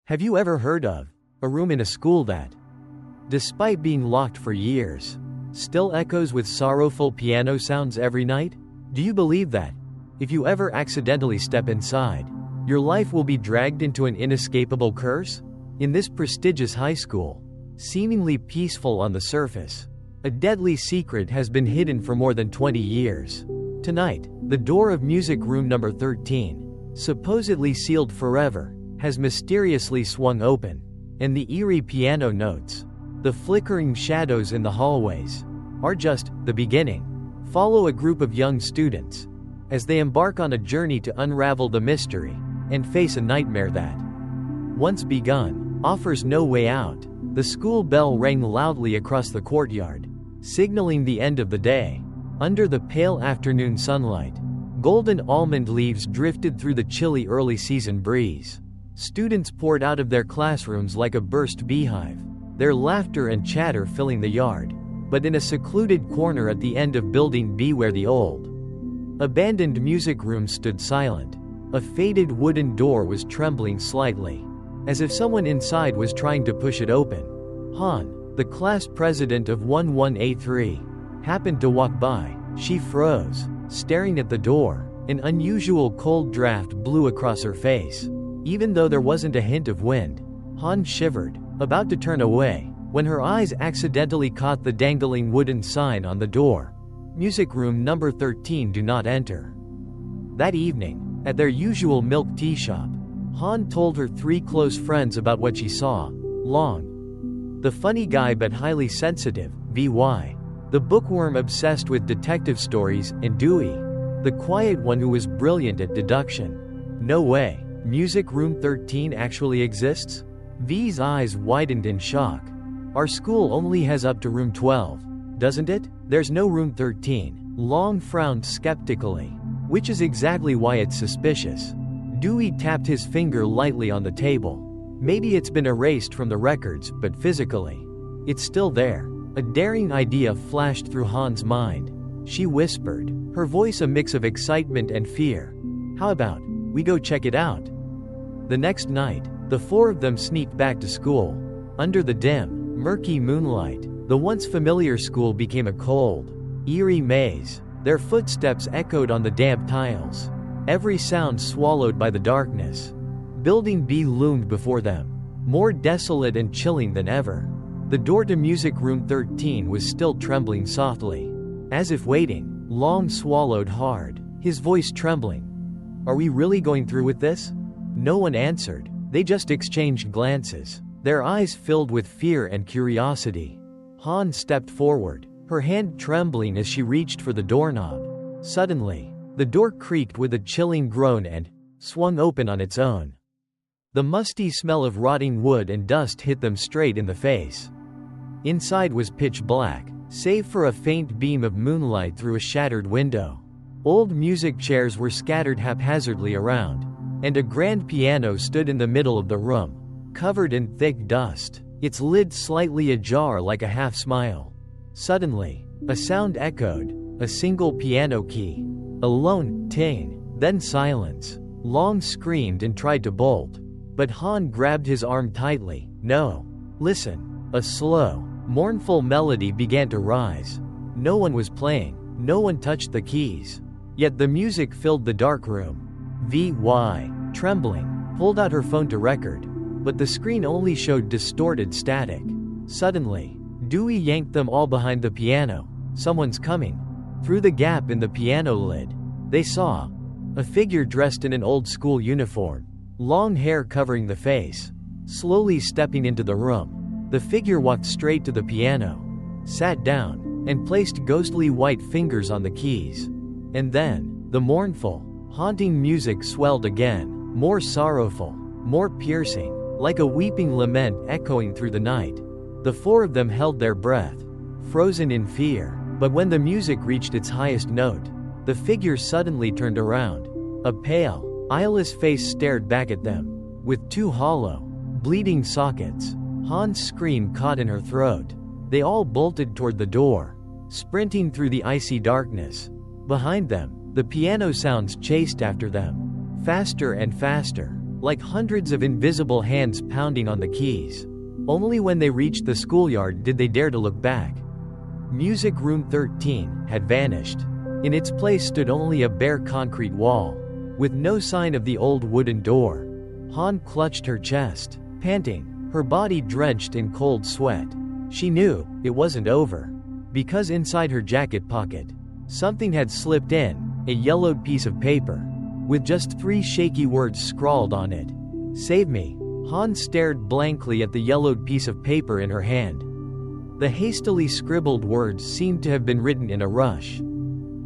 Have you ever heard of a room in a school that, despite being locked for years, still echoes with sorrowful piano sounds every night? Do you believe that, if you ever accidentally step inside, your life will be dragged into an inescapable curse? In this prestigious high school, seemingly peaceful on the surface, a deadly secret has been hidden for more than 20 years. Tonight, the door of music room number 13, supposedly sealed forever, has mysteriously swung open, and the eerie piano notes, the flickering shadows in the hallways, are just the beginning. Follow a group of young students as they embark on a journey to unravel the mystery and face a nightmare that, once begun, offers no way out. The school bell rang loudly across the courtyard, signaling the end of the day. Under the pale afternoon sunlight, golden almond leaves drifted through the chilly early season breeze. Students poured out of their classrooms like a burst beehive, their laughter and chatter filling the yard. But in a secluded corner at the end of Building B, where the old, abandoned music room stood silent, a faded wooden door was trembling slightly, as if someone inside was trying to push it open. Han, the class president of 11A3, happened to walk by. She froze, staring at the door. An unusual cold draft blew across her face. Even though there wasn't a hint of wind, Han shivered, about to turn away, when her eyes accidentally caught the dangling wooden sign on the door. Music room number 13, do not enter. That evening, at their usual milk tea shop, Han told her 3 close friends about what she saw. Long, the funny guy but highly sensitive, VY, the bookworm obsessed with detective stories, and Dewey, the quiet one who was brilliant at deduction. No way. Music room 13 actually exists? V's eyes widened in shock. Our school only has up to room 12, doesn't it? There's no room 13. Long frowned skeptically. Which is exactly why it's suspicious. Dewey tapped his finger lightly on the table. Maybe it's been erased from the records, but physically, it's still there. A daring idea flashed through Han's mind. She whispered, her voice a mix of excitement and fear. How about we go check it out? The next night, the 4 of them sneaked back to school. Under the dim, murky moonlight, the once familiar school became a cold, eerie maze. Their footsteps echoed on the damp tiles, every sound swallowed by the darkness. Building B loomed before them, more desolate and chilling than ever. The door to music room 13 was still trembling softly, as if waiting. Long swallowed hard, his voice trembling. Are we really going through with this? No one answered. They just exchanged glances, their eyes filled with fear and curiosity. Han stepped forward, her hand trembling as she reached for the doorknob. Suddenly, the door creaked with a chilling groan and swung open on its own. The musty smell of rotting wood and dust hit them straight in the face. Inside was pitch black, save for a faint beam of moonlight through a shattered window. Old music chairs were scattered haphazardly around, and a grand piano stood in the middle of the room, covered in thick dust, its lid slightly ajar like a half-smile. Suddenly, a sound echoed, a single piano key. A lone ting, then silence. Long screamed and tried to bolt, but Han grabbed his arm tightly. No. Listen. A slow, mournful melody began to rise. No one was playing, no one touched the keys. Yet the music filled the dark room. VY, trembling, pulled out her phone to record, but the screen only showed distorted static. Suddenly, Dewey yanked them all behind the piano. Someone's coming. Through the gap in the piano lid, they saw a figure dressed in an old school uniform, long hair covering the face. Slowly stepping into the room, the figure walked straight to the piano, sat down, and placed ghostly white fingers on the keys. And then, the mournful, haunting music swelled again, more sorrowful, more piercing, like a weeping lament echoing through the night. The 4 of them held their breath, frozen in fear. But when the music reached its highest note, the figure suddenly turned around. A pale, eyeless face stared back at them, with 2 hollow, bleeding sockets. Han's scream caught in her throat. They all bolted toward the door, sprinting through the icy darkness. Behind them, the piano sounds chased after them, faster and faster. like hundreds of invisible hands pounding on the keys. Only when they reached the schoolyard did they dare to look back. Music Room 13 had vanished. In its place stood only a bare concrete wall, with no sign of the old wooden door. Han clutched her chest, panting, her body drenched in cold sweat. She knew it wasn't over, because inside her jacket pocket, something had slipped in, a yellowed piece of paper, with just 3 shaky words scrawled on it. "Save me." Han stared blankly at the yellowed piece of paper in her hand. The hastily scribbled words seemed to have been written in a rush.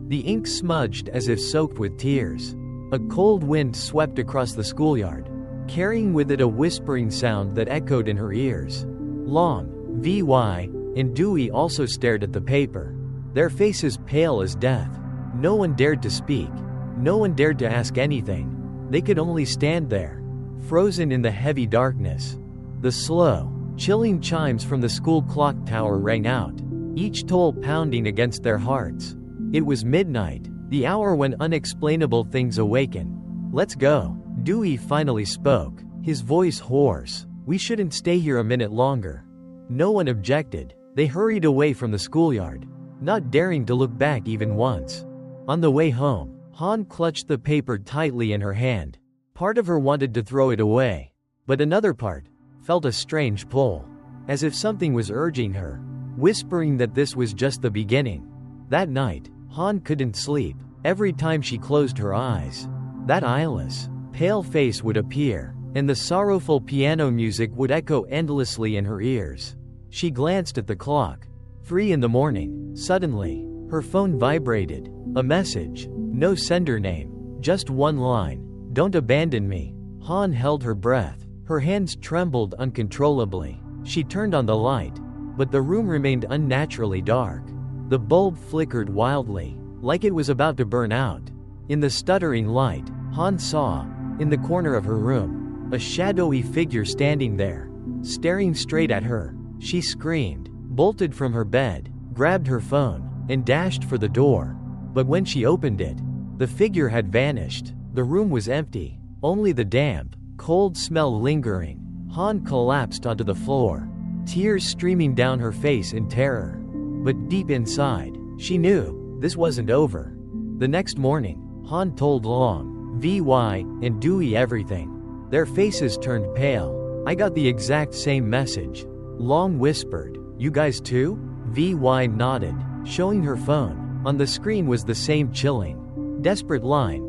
The ink smudged as if soaked with tears. A cold wind swept across the schoolyard, carrying with it a whispering sound that echoed in her ears. Long, Vi, and Dewey also stared at the paper, their faces pale as death. No one dared to speak. No one dared to ask anything. They could only stand there, frozen in the heavy darkness. The slow, chilling chimes from the school clock tower rang out, each toll pounding against their hearts. It was midnight, the hour when unexplainable things awaken. "Let's go," Dewey finally spoke, his voice hoarse. "We shouldn't stay here a minute longer." No one objected. They hurried away from the schoolyard, not daring to look back even once. On the way home, Han clutched the paper tightly in her hand. Part of her wanted to throw it away, but another part felt a strange pull, as if something was urging her, whispering that this was just the beginning. That night, Han couldn't sleep. Every time she closed her eyes, that eyeless, pale face would appear, and the sorrowful piano music would echo endlessly in her ears. She glanced at the clock. 3 in the morning. Suddenly, her phone vibrated. A message. No sender name. Just one line. "Don't abandon me." Han held her breath. Her hands trembled uncontrollably. She turned on the light, but the room remained unnaturally dark. The bulb flickered wildly, like it was about to burn out. In the stuttering light, Han saw, in the corner of her room, a shadowy figure standing there, staring straight at her. She screamed, bolted from her bed, grabbed her phone, and dashed for the door. But when she opened it, the figure had vanished. The room was empty, only the damp, cold smell lingering. Han collapsed onto the floor, tears streaming down her face in terror. But deep inside, she knew this wasn't over. The next morning, Han told Long, Vi, and Dewey everything. Their faces turned pale. "I got the exact same message," Long whispered. "You guys too?" Vi nodded, showing her phone. On the screen was the same chilling, desperate line.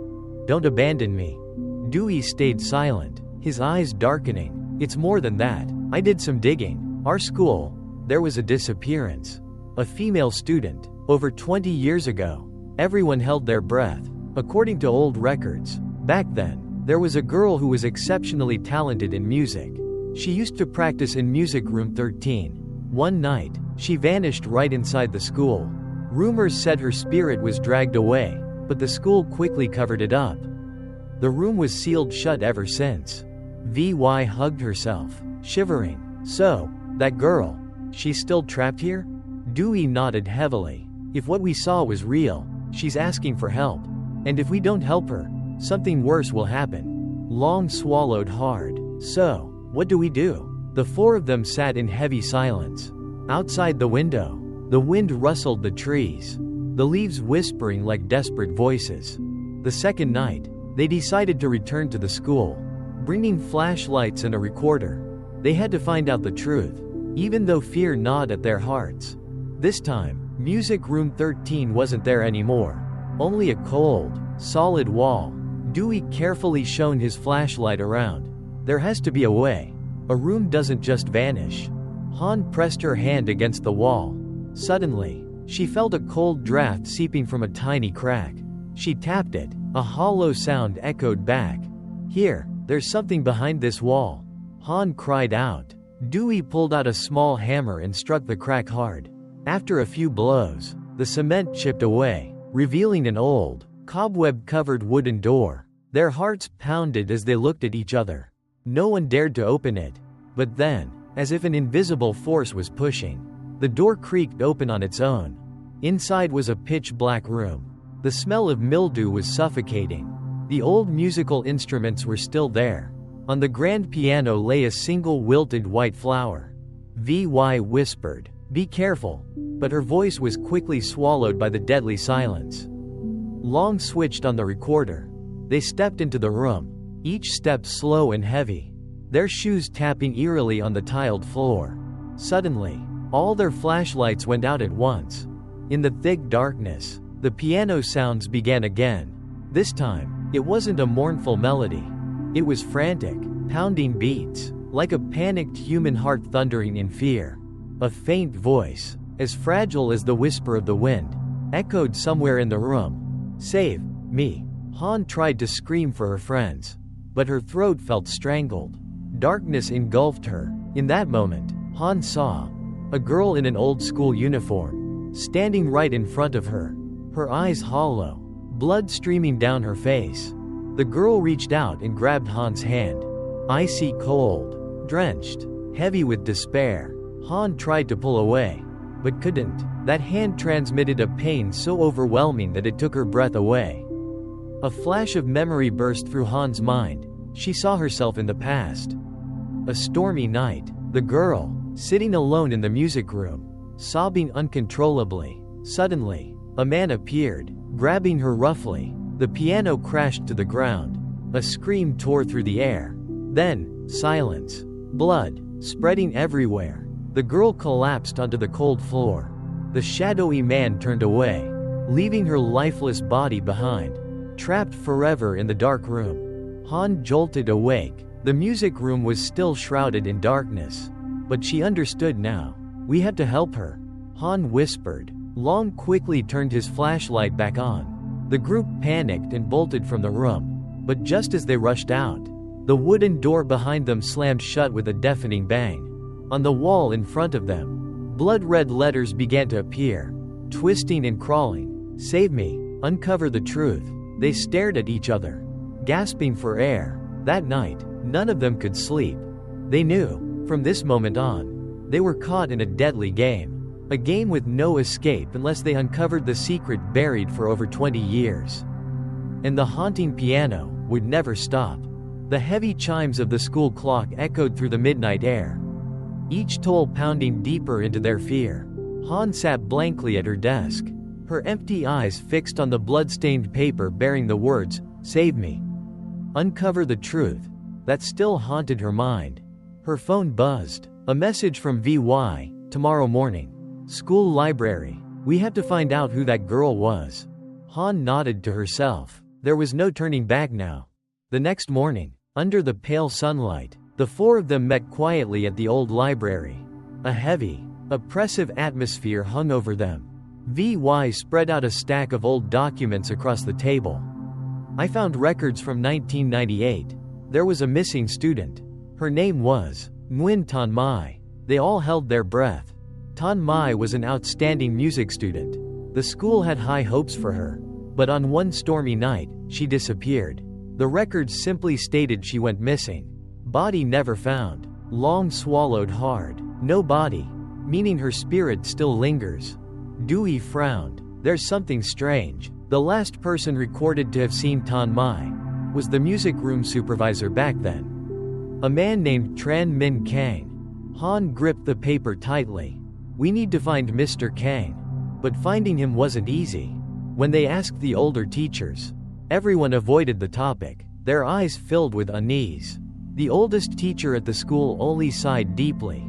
"Don't abandon me." Dewey stayed silent, his eyes darkening. "It's more than that. I did some digging. Our school, there was a disappearance. A female student, over 20 years ago." Everyone held their breath. According to old records, back then, there was a girl who was exceptionally talented in music. She used to practice in Music Room 13. One night, she vanished right inside the school. Rumors said her spirit was dragged away, but the school quickly covered it up. The room was sealed shut ever since. Vi hugged herself, shivering. "So, that girl, she's still trapped here?" Dewey nodded heavily. "If what we saw was real, she's asking for help. And if we don't help her, something worse will happen." Long swallowed hard. "So, what do we do?" The 4 of them sat in heavy silence. Outside the window, the wind rustled the trees, the leaves whispering like desperate voices. The second night, they decided to return to the school, bringing flashlights and a recorder. They had to find out the truth, even though fear gnawed at their hearts. This time, Music Room 13 wasn't there anymore. Only a cold, solid wall. Dewey carefully shone his flashlight around. "There has to be a way. A room doesn't just vanish." Han pressed her hand against the wall. Suddenly, she felt a cold draft seeping from a tiny crack. She tapped it. A hollow sound echoed back. "Here, there's something behind this wall." Han cried out. Dewey pulled out a small hammer and struck the crack hard. After a few blows, the cement chipped away, revealing an old, cobweb-covered wooden door. Their hearts pounded as they looked at each other. No one dared to open it. But then, as if an invisible force was pushing, the door creaked open on its own. Inside was a pitch-black room. The smell of mildew was suffocating. The old musical instruments were still there, On the grand piano lay a single wilted white flower. Vi whispered, "Be careful," but her voice was quickly swallowed by the deadly silence. Long switched on the recorder. They stepped into the room, each step slow and heavy, their shoes tapping eerily on the tiled floor. Suddenly, all their flashlights went out at once. In the thick darkness, the piano sounds began again. This time, it wasn't a mournful melody. It was frantic, pounding beats, like a panicked human heart thundering in fear. A faint voice, as fragile as the whisper of the wind, echoed somewhere in the room. "Save me." Han tried to scream for her friends, but her throat felt strangled. Darkness engulfed her. In that moment, Han saw a girl in an old school uniform, standing right in front of her, her eyes hollow, blood streaming down her face. The girl reached out and grabbed Han's hand. Icy cold, drenched, heavy with despair. Han tried to pull away, but couldn't. That hand transmitted a pain so overwhelming that it took her breath away. A flash of memory burst through Han's mind. She saw herself in the past. A stormy night, the girl, sitting alone in the music room, sobbing uncontrollably. Suddenly, a man appeared, grabbing her roughly. The piano crashed to the ground. A scream tore through the air. Then, silence. Blood, spreading everywhere. The girl collapsed onto the cold floor. The shadowy man turned away, leaving her lifeless body behind, trapped forever in the dark room. Han jolted awake. The music room was still shrouded in darkness. But she understood now. "We have to help her," Han whispered. Long quickly turned his flashlight back on. The group panicked and bolted from the room. But just as they rushed out, the wooden door behind them slammed shut with a deafening bang. On the wall in front of them, blood-red letters began to appear, twisting and crawling. "Save me, uncover the truth." They stared at each other, gasping for air. That night, none of them could sleep. They knew, from this moment on, they were caught in a deadly game. A game with no escape unless they uncovered the secret buried for over 20 years. And the haunting piano would never stop. The heavy chimes of the school clock echoed through the midnight air, each toll pounding deeper into their fear. Han sat blankly at her desk, her empty eyes fixed on the blood-stained paper bearing the words, "Save me. Uncover the truth," that still haunted her mind. Her phone buzzed. A message from VY, "Tomorrow morning. School library. We have to find out who that girl was." Han nodded to herself. There was no turning back now. The next morning, under the pale sunlight, the four of them met quietly at the old library. A heavy, oppressive atmosphere hung over them. VY spread out a stack of old documents across the table. "I found records from 1998. There was a missing student. Her name was Nguyen Tan Mai." They all held their breath. Tan Mai was an outstanding music student. The school had high hopes for her. But on one stormy night, she disappeared. The records simply stated she went missing. Body never found. Long swallowed hard. No body. Meaning her spirit still lingers. Dewey frowned. "There's something strange." The last person recorded to have seen Tan Mai was the music room supervisor back then, a man named Tran Min Kang. Han gripped the paper tightly. "We need to find Mr. Kang." But finding him wasn't easy. When they asked the older teachers, everyone avoided the topic, their eyes filled with unease. The oldest teacher at the school only sighed deeply.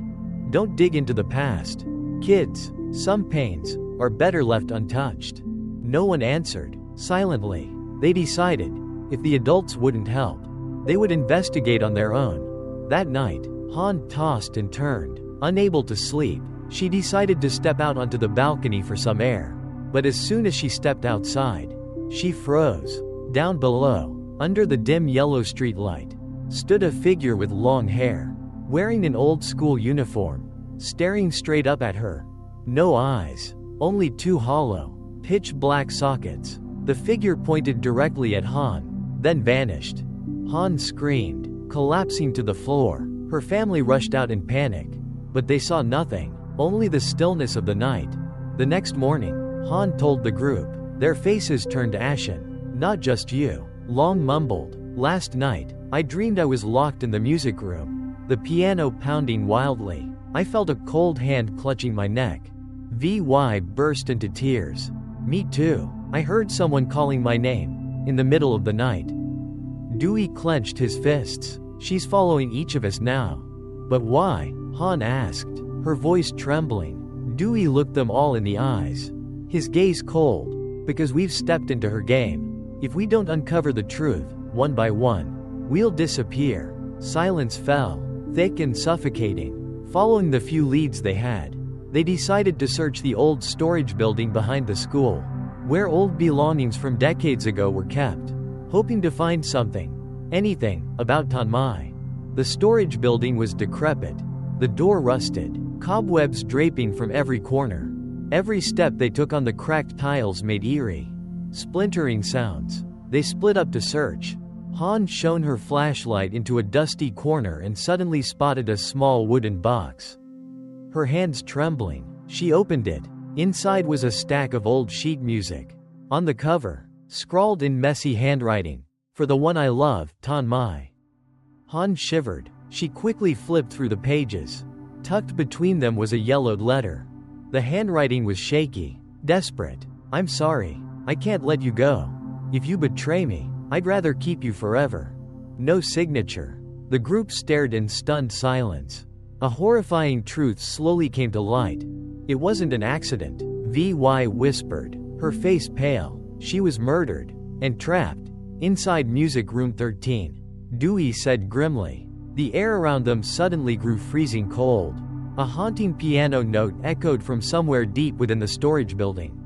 "Don't dig into the past, kids. Some pains are better left untouched." No one answered. Silently, they decided, if the adults wouldn't help, they would investigate on their own. That night, Han tossed and turned. Unable to sleep, she decided to step out onto the balcony for some air. But as soon as she stepped outside, she froze. Down below, under the dim yellow streetlight, stood a figure with long hair, wearing an old school uniform, staring straight up at her. No eyes, only two hollow, pitch-black sockets. The figure pointed directly at Han, then vanished. Han screamed, collapsing to the floor. Her family rushed out in panic, but they saw nothing, only the stillness of the night. The next morning, Han told the group, their faces turned ashen. "Not just you," Long mumbled. Last night, I dreamed I was locked in the music room, the piano pounding wildly. I felt a cold hand clutching my neck. VY burst into tears. Me too. I heard someone calling my name, in the middle of the night. Dewey clenched his fists. She's following each of us now. But why? Han asked, her voice trembling. Dewey looked them all in the eyes, his gaze cold. Because we've stepped into her game. If we don't uncover the truth, one by one, we'll disappear. Silence fell, thick and suffocating. Following the few leads they had, they decided to search the old storage building behind the school, where old belongings from decades ago were kept, hoping to find something, anything, about Tan Mai. The storage building was decrepit, the door rusted, cobwebs draping from every corner. Every step they took on the cracked tiles made eerie, splintering sounds. They split up to search. Han shone her flashlight into a dusty corner and suddenly spotted a small wooden box. Her hands trembling, she opened it. Inside was a stack of old sheet music. On the cover, scrawled in messy handwriting, "For the one I love, Tan Mai." Han shivered. She quickly flipped through the pages. Tucked between them was a yellowed letter. The handwriting was shaky, desperate. "I'm sorry. I can't let you go. If you betray me, I'd rather keep you forever." No signature. The group stared in stunned silence. A horrifying truth slowly came to light. It wasn't an accident, VY whispered, her face pale. She was murdered, and trapped, inside Music Room 13. Dewey said grimly. The air around them suddenly grew freezing cold. A haunting piano note echoed from somewhere deep within the storage building.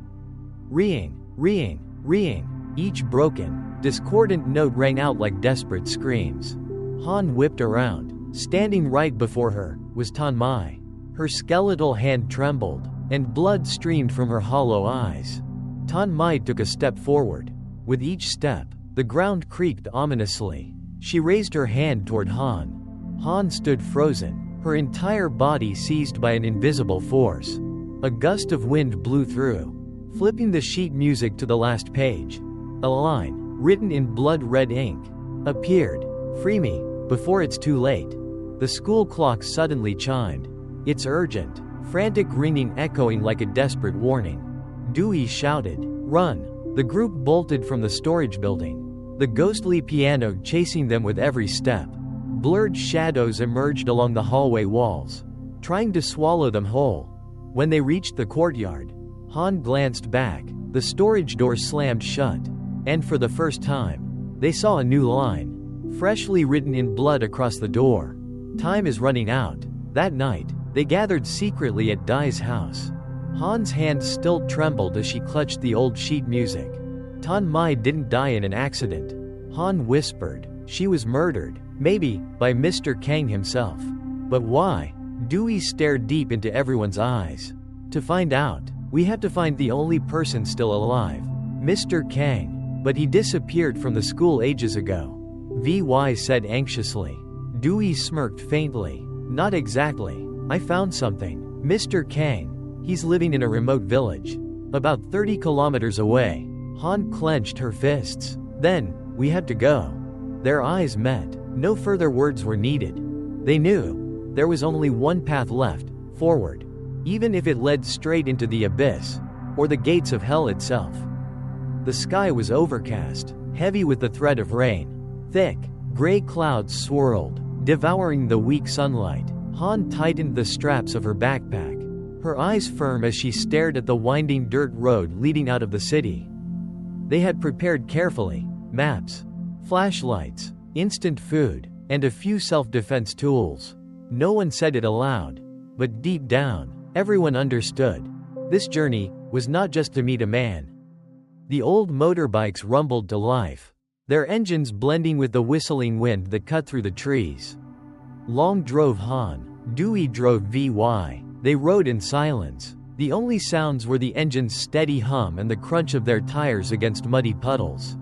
Reeing, reeing, reeing, each broken, discordant note rang out like desperate screams. Han whipped around. Standing right before her was Tan Mai. Her skeletal hand trembled, and blood streamed from her hollow eyes. Tan Mai took a step forward. With each step, the ground creaked ominously. She raised her hand toward Han. Han stood frozen, her entire body seized by an invisible force. A gust of wind blew through, flipping the sheet music to the last page. A line, written in blood-red ink, appeared. "Free me, before it's too late." The school clock suddenly chimed. Its urgent, frantic ringing echoing like a desperate warning. Dewey shouted, "Run!" The group bolted from the storage building, the ghostly piano chasing them with every step. Blurred shadows emerged along the hallway walls, trying to swallow them whole. When they reached the courtyard, Han glanced back. The storage door slammed shut, and for the first time, they saw a new line, freshly written in blood across the door. "Time is running out." That night, they gathered secretly at Dai's house. Han's hand still trembled as she clutched the old sheet music. Tan Mai didn't die in an accident. Han whispered. She was murdered, maybe, by Mr. Kang himself. But why? Dewey stared deep into everyone's eyes. To find out, we have to find the only person still alive, Mr. Kang. But he disappeared from the school ages ago, VY said anxiously. Dewey smirked faintly. Not exactly. I found something. Mr. Kang. He's living in a remote village, about 30 kilometers away. Han clenched her fists. Then, we have to go. Their eyes met. No further words were needed. They knew there was only one path left, forward. Even if it led straight into the abyss, or the gates of hell itself. The sky was overcast, heavy with the threat of rain. Thick, gray clouds swirled, devouring the weak sunlight. Han tightened the straps of her backpack, her eyes firm as she stared at the winding dirt road leading out of the city. They had prepared carefully, maps, flashlights, instant food, and a few self-defense tools. No one said it aloud, but deep down, everyone understood. This journey was not just to meet a man. The old motorbikes rumbled to life, their engines blending with the whistling wind that cut through the trees. Long drove Han, Dewey drove VY. They rode in silence. The only sounds were the engine's steady hum and the crunch of their tires against muddy puddles.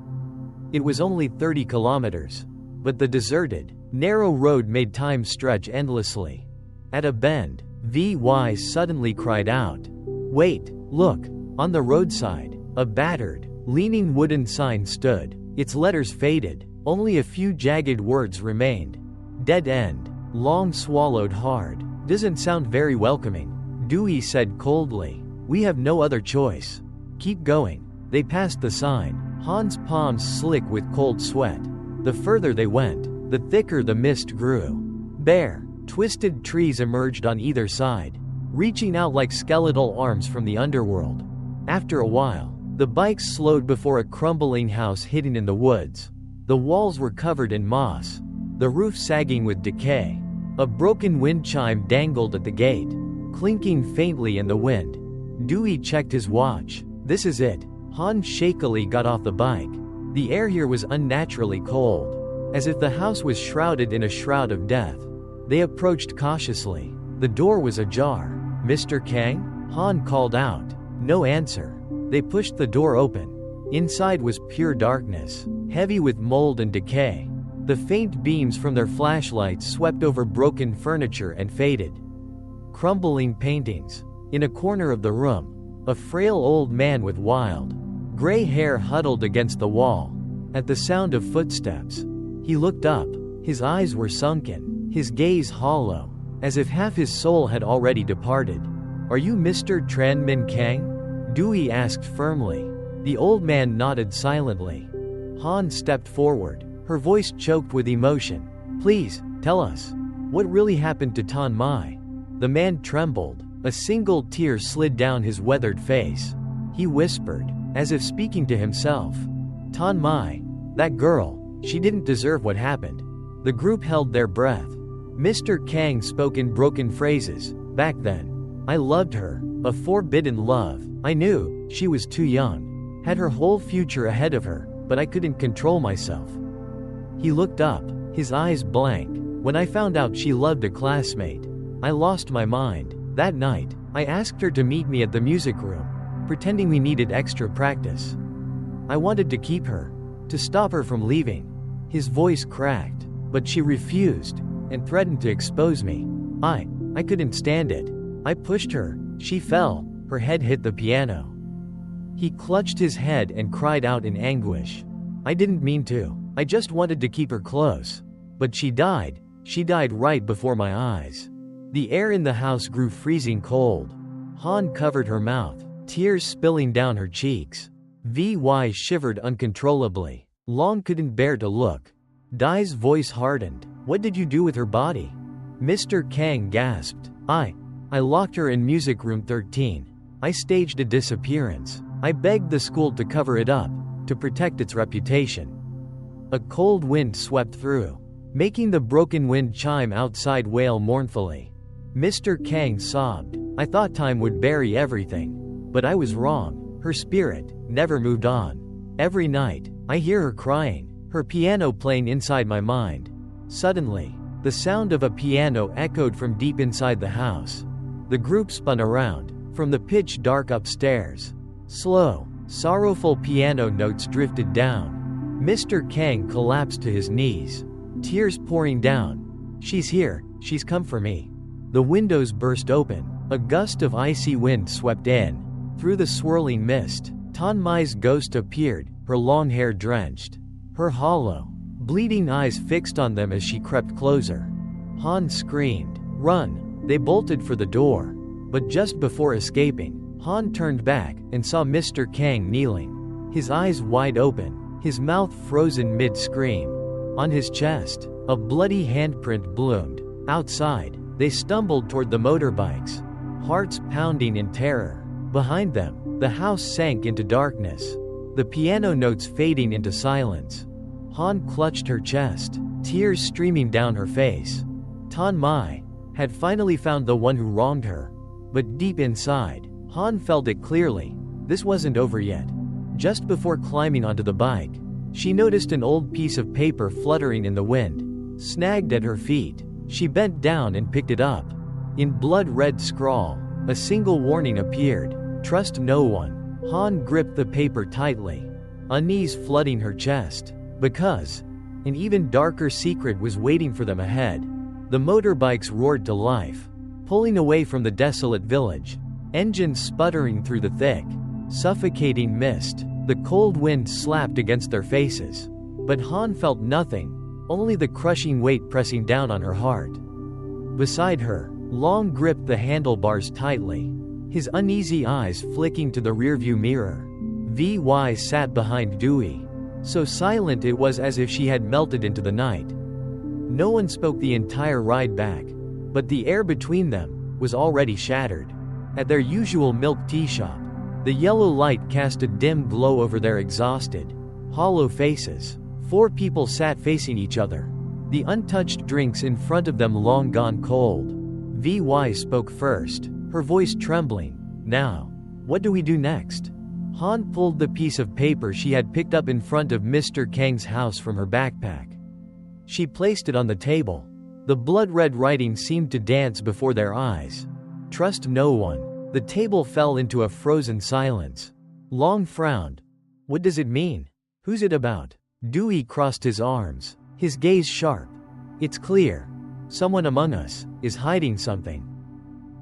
It was only 30 kilometers, but the deserted, narrow road made time stretch endlessly. At a bend, VY suddenly cried out, "Wait, look!" On the roadside, a battered, leaning wooden sign stood, its letters faded, Only a few jagged words remained. Dead end. Long swallowed hard. Doesn't sound very welcoming. Dewey said coldly. We have no other choice. Keep going. They passed the sign. Han's palms slick with cold sweat. The further they went, the thicker the mist grew. Bare, twisted trees emerged on either side, reaching out like skeletal arms from the underworld. After a while, the bikes slowed before a crumbling house hidden in the woods. The walls were covered in moss, the roof sagging with decay. A broken wind chime dangled at the gate, clinking faintly in the wind. Dewey checked his watch. This is it. Han shakily got off the bike. The air here was unnaturally cold, as if the house was shrouded in a shroud of death. They approached cautiously. The door was ajar. Mr. Kang? Han called out. No answer. They pushed the door open. Inside was pure darkness, heavy with mold and decay. The faint beams from their flashlights swept over broken furniture and faded, crumbling paintings. In a corner of the room, a frail old man with wild, gray hair huddled against the wall. At the sound of footsteps, he looked up. His eyes were sunken, his gaze hollow, as if half his soul had already departed. Are you Mr. Tran Min Kang? Dewey asked firmly. The old man nodded silently. Han stepped forward, her voice choked with emotion. Please, tell us. What really happened to Tan Mai? The man trembled. A single tear slid down his weathered face. He whispered, as if speaking to himself. Tan Mai, that girl, she didn't deserve what happened. The group held their breath. Mr. Kang spoke in broken phrases. Back then, I loved her, a forbidden love. I knew she was too young, had her whole future ahead of her, but I couldn't control myself. He looked up, his eyes blank. When I found out she loved a classmate, I lost my mind. That night, I asked her to meet me at the music room, pretending we needed extra practice. I wanted to keep her, to stop her from leaving. His voice cracked, but she refused, and threatened to expose me. I couldn't stand it. I pushed her, she fell, her head hit the piano. He clutched his head and cried out in anguish. I didn't mean to, I just wanted to keep her close. But she died right before my eyes. The air in the house grew freezing cold. Han covered her mouth, tears spilling down her cheeks. Vi shivered uncontrollably. Long couldn't bear to look. Dai's voice hardened. What did you do with her body? Mr. Kang gasped. I locked her in music room 13. I staged a disappearance. I begged the school to cover it up, to protect its reputation. A cold wind swept through, making the broken wind chime outside wail mournfully. Mr. Kang sobbed. I thought time would bury everything. But I was wrong. Her spirit never moved on. Every night, I hear her crying, her piano playing inside my mind. Suddenly, the sound of a piano echoed from deep inside the house. The group spun around, from the pitch dark upstairs. Slow, sorrowful piano notes drifted down. Mr. Kang collapsed to his knees, tears pouring down. She's here, she's come for me. The windows burst open. A gust of icy wind swept in. Through the swirling mist, Tan Mai's ghost appeared, her long hair drenched, her hollow, bleeding eyes fixed on them as she crept closer. Han screamed, "Run!" They bolted for the door. But just before escaping, Han turned back and saw Mr. Kang kneeling, his eyes wide open, his mouth frozen mid-scream. On his chest, a bloody handprint bloomed. Outside, they stumbled toward the motorbikes, hearts pounding in terror. Behind them, the house sank into darkness, the piano notes fading into silence. Han clutched her chest, tears streaming down her face. Tan Mai had finally found the one who wronged her. But deep inside, Han felt it clearly. This wasn't over yet. Just before climbing onto the bike, she noticed an old piece of paper fluttering in the wind, snagged at her feet. She bent down and picked it up. In blood-red scrawl, a single warning appeared. Trust no one. Han gripped the paper tightly, unease flooding her chest. Because an even darker secret was waiting for them ahead. The motorbikes roared to life, pulling away from the desolate village, engines sputtering through the thick, suffocating mist. The cold wind slapped against their faces. But Han felt nothing, only the crushing weight pressing down on her heart. Beside her, Long gripped the handlebars tightly, his uneasy eyes flicking to the rearview mirror. Vi sat behind Dewey, so silent it was as if she had melted into the night. No one spoke the entire ride back, but the air between them was already shattered. At their usual milk tea shop, the yellow light cast a dim glow over their exhausted, hollow faces. 4 people sat facing each other, the untouched drinks in front of them long gone cold. Vi spoke first, her voice trembling. "Now, what do we do next?" Han pulled the piece of paper she had picked up in front of Mr. Kang's house from her backpack. She placed it on the table. The blood-red writing seemed to dance before their eyes. "Trust no one." The table fell into a frozen silence. Long frowned. "What does it mean? Who's it about?" Dewey crossed his arms, his gaze sharp. "It's clear. Someone among us is hiding something."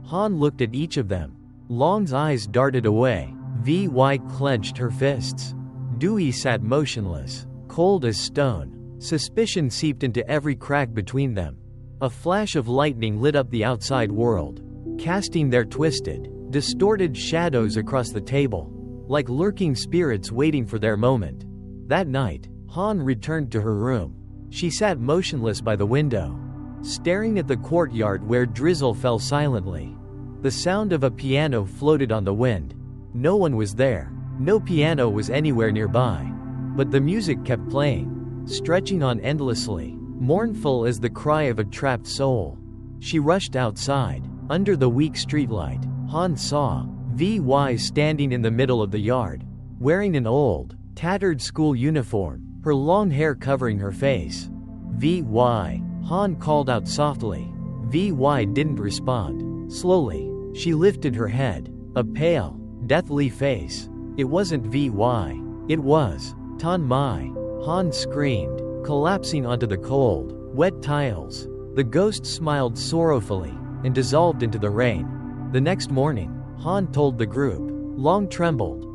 Han looked at each of them. Long's eyes darted away. Vi clenched her fists. Dewey sat motionless, cold as stone. Suspicion seeped into every crack between them. A flash of lightning lit up the outside world, casting their twisted, distorted shadows across the table, like lurking spirits waiting for their moment. That night, Han returned to her room. She sat motionless by the window, staring at the courtyard where drizzle fell silently. The sound of a piano floated on the wind. No one was there. No piano was anywhere nearby. But the music kept playing, stretching on endlessly, mournful as the cry of a trapped soul. She rushed outside. Under the weak streetlight, Han saw Vi standing in the middle of the yard, wearing an old, tattered school uniform, her long hair covering her face. "Vi," Han called out softly. Vi didn't respond. Slowly, she lifted her head, a pale, deathly face. It wasn't Vi. It was Tan Mai. Han screamed, collapsing onto the cold, wet tiles. The ghost smiled sorrowfully and dissolved into the rain. The next morning, Han told the group. Long trembled.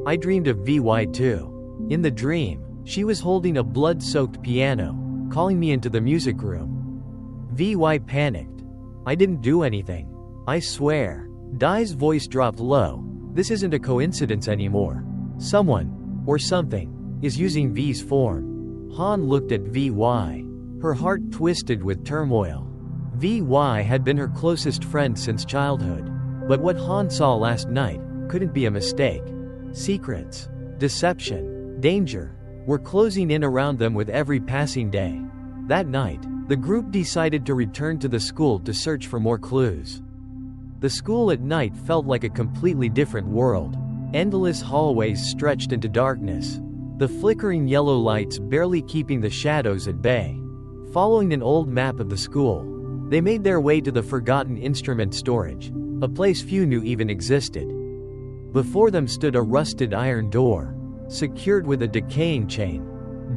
"I dreamed of Vi too. In the dream, she was holding a blood-soaked piano, calling me into the music room." Vi panicked. "I didn't do anything. I swear." Dai's voice dropped low. "This isn't a coincidence anymore. Someone, or something, is using V's form." Han looked at Vi. Her heart twisted with turmoil. Vi had been her closest friend since childhood. But what Han saw last night couldn't be a mistake. Secrets, deception, danger were closing in around them with every passing day. That night, the group decided to return to the school to search for more clues. The school at night felt like a completely different world. Endless hallways stretched into darkness, the flickering yellow lights barely keeping the shadows at bay. Following an old map of the school, they made their way to the forgotten instrument storage, a place few knew even existed. Before them stood a rusted iron door, secured with a decaying chain.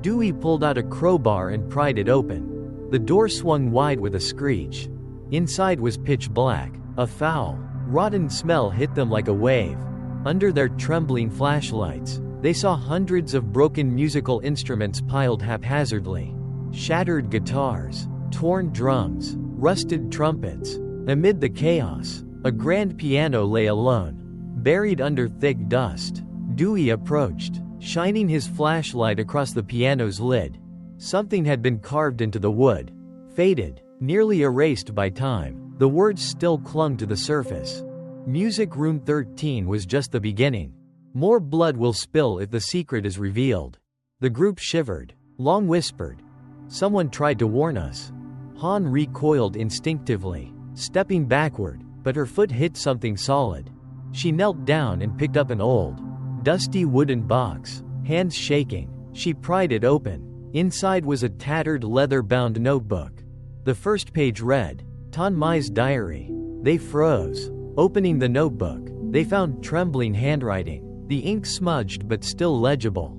Dewey pulled out a crowbar and pried it open. The door swung wide with a screech. Inside was pitch black. A foul, rotten smell hit them like a wave. Under their trembling flashlights, they saw hundreds of broken musical instruments piled haphazardly. Shattered guitars, torn drums, rusted trumpets. Amid the chaos, a grand piano lay alone, buried under thick dust. Dewey approached, shining his flashlight across the piano's lid. Something had been carved into the wood, faded, nearly erased by time. The words still clung to the surface. Music Room 13 was just the beginning. More blood will spill if the secret is revealed. The group shivered. Long whispered, "Someone tried to warn us." Han recoiled instinctively, stepping backward, but her foot hit something solid. She knelt down and picked up an old, dusty wooden box. Hands shaking, she pried it open. Inside was a tattered leather-bound notebook. The first page read, Tan Mai's diary. They froze. Opening the notebook, they found trembling handwriting, the ink smudged but still legible.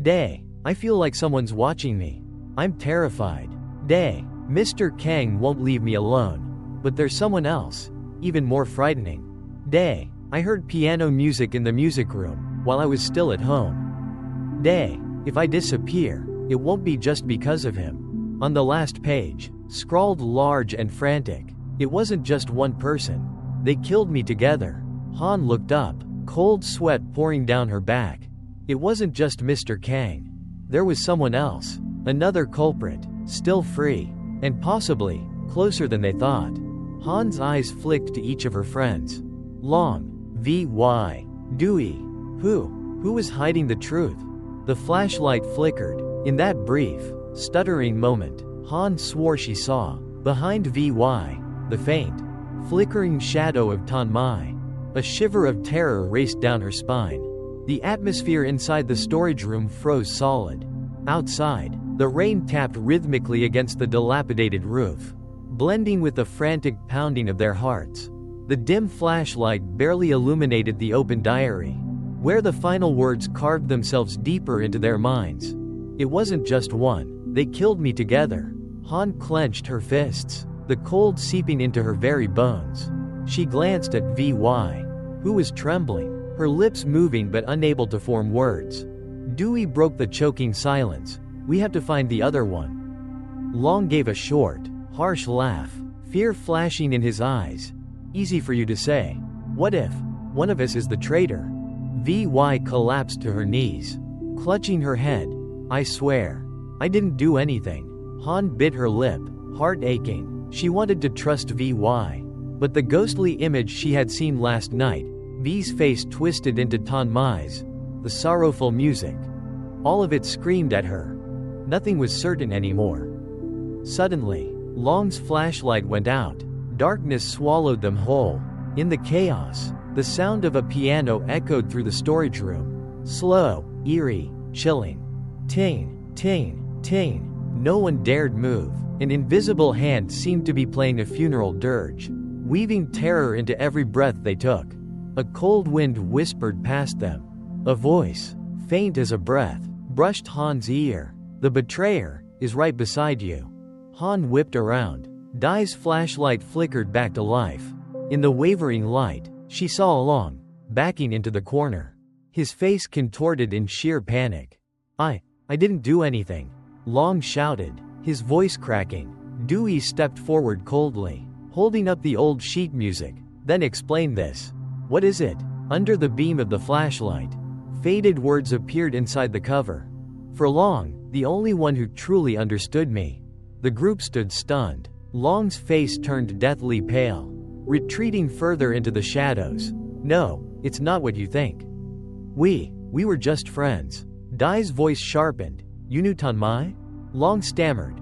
"Day, I feel like someone's watching me. I'm terrified. Day, Mr. Kang won't leave me alone. But there's someone else, even more frightening. Day, I heard piano music in the music room, while I was still at home. Day, if I disappear, it won't be just because of him. On the last page, scrawled large and frantic, it wasn't just one person. They killed me together. Han looked up, cold sweat pouring down her back. It wasn't just Mr. Kang. There was someone else. Another culprit, still free. And possibly, closer than they thought. Han's eyes flicked to each of her friends. Long, V.Y. Dewey. Who was hiding the truth? The flashlight flickered. In that brief, stuttering moment, Han swore she saw, behind V.Y., the faint, flickering shadow of Tan Mai. A shiver of terror raced down her spine. The atmosphere inside the storage room froze solid. Outside, the rain tapped rhythmically against the dilapidated roof, blending with the frantic pounding of their hearts. The dim flashlight barely illuminated the open diary, where the final words carved themselves deeper into their minds. It wasn't just one. They killed me together. Han clenched her fists, the cold seeping into her very bones. She glanced at V.Y., who was trembling, her lips moving but unable to form words. Dewey broke the choking silence. We have to find the other one. Long gave a short, harsh laugh, fear flashing in his eyes. Easy for you to say. What if one of us is the traitor? V.Y. collapsed to her knees, clutching her head. I swear, I didn't do anything. Han bit her lip, heart aching. She wanted to trust V.Y., but the ghostly image she had seen last night, V's face twisted into Tan Mai's, the sorrowful music. All of it screamed at her. Nothing was certain anymore. Suddenly, Long's flashlight went out. Darkness swallowed them whole. In the chaos, the sound of a piano echoed through the storage room. Slow, eerie, chilling. Ting, ting, ting. No one dared move. An invisible hand seemed to be playing a funeral dirge, weaving terror into every breath they took. A cold wind whispered past them. A voice, faint as a breath, brushed Han's ear. The betrayer is right beside you. Han whipped around. Dai's flashlight flickered back to life. In the wavering light, she saw Long, backing into the corner. His face contorted in sheer panic. I didn't do anything. Long shouted, his voice cracking. Dewey stepped forward coldly, holding up the old sheet music, then explained this. What is it? Under the beam of the flashlight, faded words appeared inside the cover. For Long, the only one who truly understood me. The group stood stunned. Long's face turned deathly pale, retreating further into the shadows. No, it's not what you think. We were just friends. Dai's voice sharpened. You knew Tan Mai? Long stammered.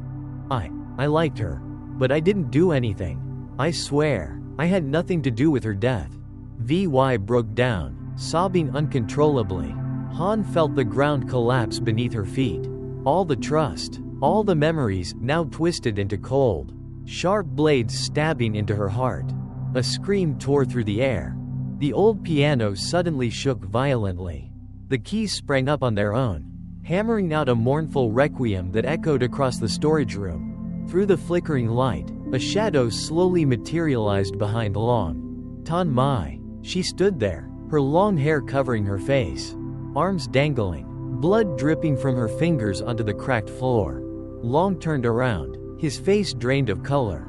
I liked her, but I didn't do anything. I swear, I had nothing to do with her death. V.Y. broke down, sobbing uncontrollably. Han felt the ground collapse beneath her feet. All the trust, all the memories now twisted into cold, sharp blades stabbing into her heart. A scream tore through the air. The old piano suddenly shook violently. The keys sprang up on their own, hammering out a mournful requiem that echoed across the storage room. Through the flickering light, a shadow slowly materialized behind Long. Tan Mai. She stood there, her long hair covering her face, arms dangling, blood dripping from her fingers onto the cracked floor. Long turned around, his face drained of color.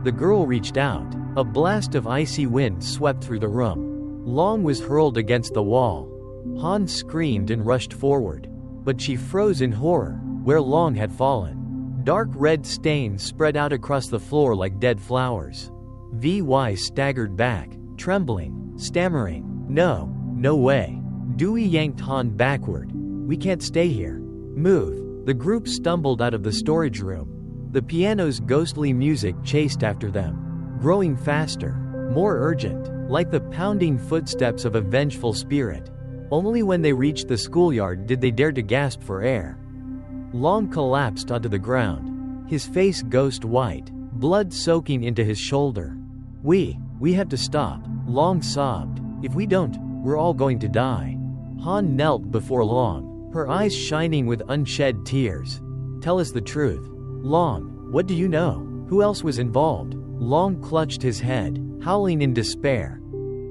The girl reached out. A blast of icy wind swept through the room. Long was hurled against the wall. Han screamed and rushed forward, but she froze in horror, where Long had fallen. Dark red stains spread out across the floor like dead flowers. V.Y. staggered back, trembling, stammering. No way. Dewey yanked Han backward. We can't stay here. Move. The group stumbled out of the storage room. The piano's ghostly music chased after them, growing faster, more urgent, like the pounding footsteps of a vengeful spirit. Only when they reached the schoolyard did they dare to gasp for air. Long collapsed onto the ground, his face ghost white, blood soaking into his shoulder. We have to stop, Long sobbed. If we don't, we're all going to die. Han knelt before Long, her eyes shining with unshed tears. Tell us the truth. Long, what do you know? Who else was involved? Long clutched his head, howling in despair.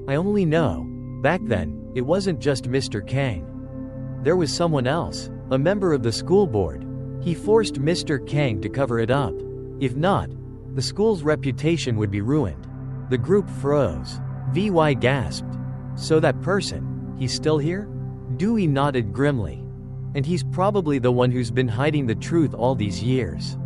I only know, back then, it wasn't just Mr. Kang. There was someone else, a member of the school board. He forced Mr. Kang to cover it up. If not, the school's reputation would be ruined. The group froze. VY gasped. So that person, he's still here? Dewey nodded grimly. And he's probably the one who's been hiding the truth all these years.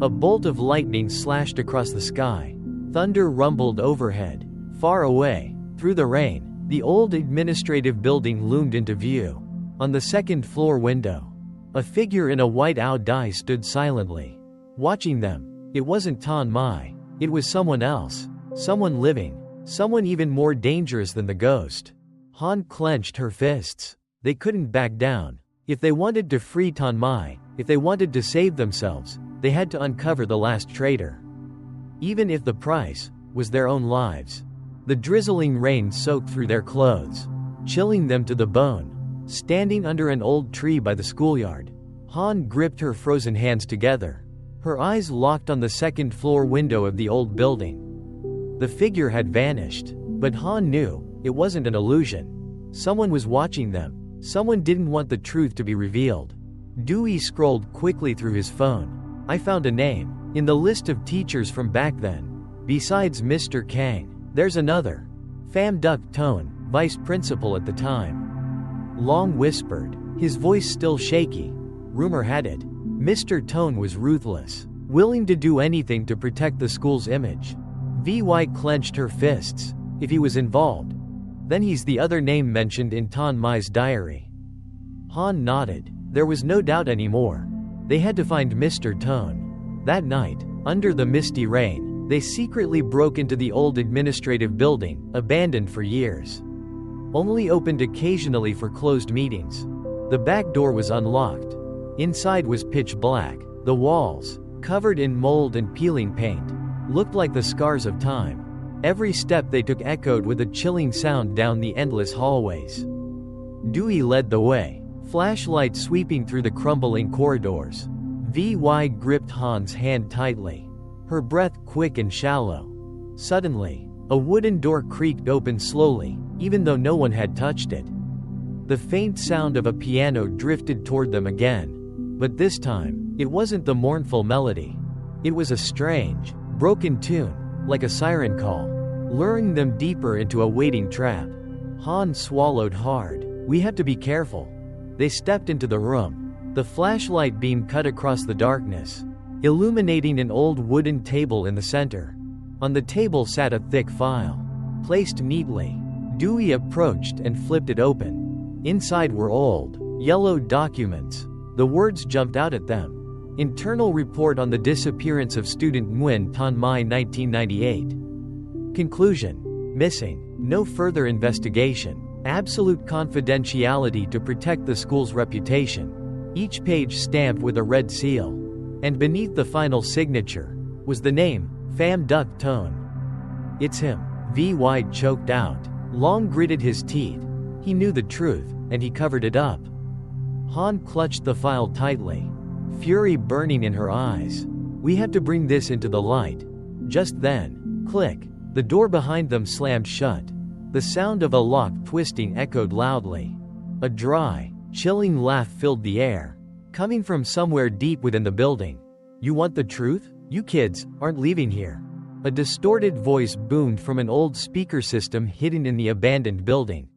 A bolt of lightning slashed across the sky. Thunder rumbled overhead. Far away, through the rain, the old administrative building loomed into view. On the second-floor window, a figure in a white dye stood silently. Watching them, it wasn't Tan Mai. It was someone else. Someone living. Someone even more dangerous than the ghost. Han clenched her fists. They couldn't back down. If they wanted to free Tan Mai, if they wanted to save themselves, they had to uncover the last traitor. Even if the price was their own lives. The drizzling rain soaked through their clothes, chilling them to the bone. Standing under an old tree by the schoolyard, Han gripped her frozen hands together. Her eyes locked on the second-floor window of the old building. The figure had vanished, but Han knew it wasn't an illusion. Someone was watching them. Someone didn't want the truth to be revealed. Dewey scrolled quickly through his phone. I found a name in the list of teachers from back then. Besides Mr. Kang, there's another. Pham Duc Ton, vice principal at the time. Long whispered, his voice still shaky. Rumor had it, Mr. Ton was ruthless, willing to do anything to protect the school's image. VY clenched her fists. If he was involved, then he's the other name mentioned in Tan Mai's diary. Han nodded. There was no doubt anymore. They had to find Mr. Ton. That night, under the misty rain, they secretly broke into the old administrative building, abandoned for years. Only opened occasionally for closed meetings. The back door was unlocked. Inside was pitch black. The walls, covered in mold and peeling paint, looked like the scars of time. Every step they took echoed with a chilling sound down the endless hallways. Dewey led the way, flashlight sweeping through the crumbling corridors. VY gripped Han's hand tightly, her breath quick and shallow. Suddenly, a wooden door creaked open slowly, even though no one had touched it. The faint sound of a piano drifted toward them again. But this time, it wasn't the mournful melody. It was a strange, broken tune, like a siren call, luring them deeper into a waiting trap. Han swallowed hard. We have to be careful. They stepped into the room. The flashlight beam cut across the darkness, illuminating an old wooden table in the center. On the table sat a thick file, placed neatly. Dewey approached and flipped it open. Inside were old, yellow documents. The words jumped out at them. Internal report on the disappearance of student Nguyen Tan Mai 1998. Conclusion. Missing. No further investigation. Absolute confidentiality to protect the school's reputation. Each page stamped with a red seal. And beneath the final signature was the name, Pham Duc Ton. It's him. VY choked out. Long gritted his teeth. He knew the truth, and he covered it up. Han clutched the file tightly, fury burning in her eyes. We have to bring this into the light. Just then, click, the door behind them slammed shut. The sound of a lock twisting echoed loudly. A dry, chilling laugh filled the air, coming from somewhere deep within the building. You want the truth? You kids aren't leaving here. A distorted voice boomed from an old speaker system hidden in the abandoned building.